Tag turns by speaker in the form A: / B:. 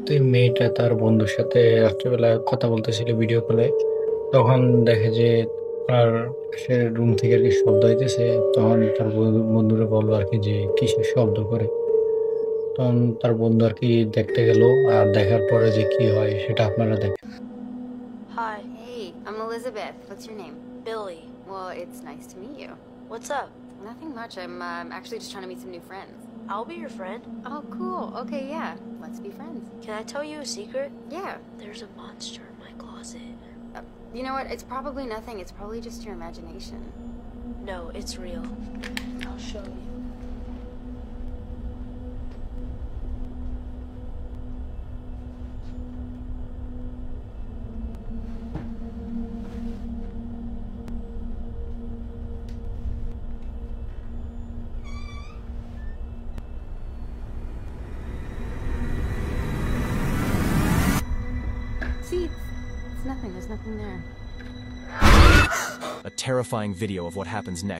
A: তো এই মেয়েটা তার বন্ধুর সাথে রাত্রেবেলা কথা বলতেছিল ভিডিও কলে। তখন দেখে যে আর সে রুম থেকে আর কি শব্দ হইতেছে। তখন তার বন্ধুরা বললো আর কি যে কিসের শব্দ করে। তখন তার বন্ধু আর কি দেখতে গেল। আর দেখার পরে যে কি হয় সেটা আপনারা দেখেন।
B: Hi,
C: Hey, I'm Elizabeth. What's your name?
B: Billy.
C: Well, it's nice to meet you.
B: What's up?
C: Nothing much. I'm actually just trying to meet some new friends.
B: I'll be your friend.
C: Oh, cool. Okay, yeah. Let's be friends.
B: Can I tell you a secret?
C: Yeah.
B: There's a monster in my closet.
C: You know what? It's probably nothing. It's probably just your imagination.
B: No, it's real. I'll show you.
C: See, it's nothing. There's nothing there.
D: A terrifying video of what happens next.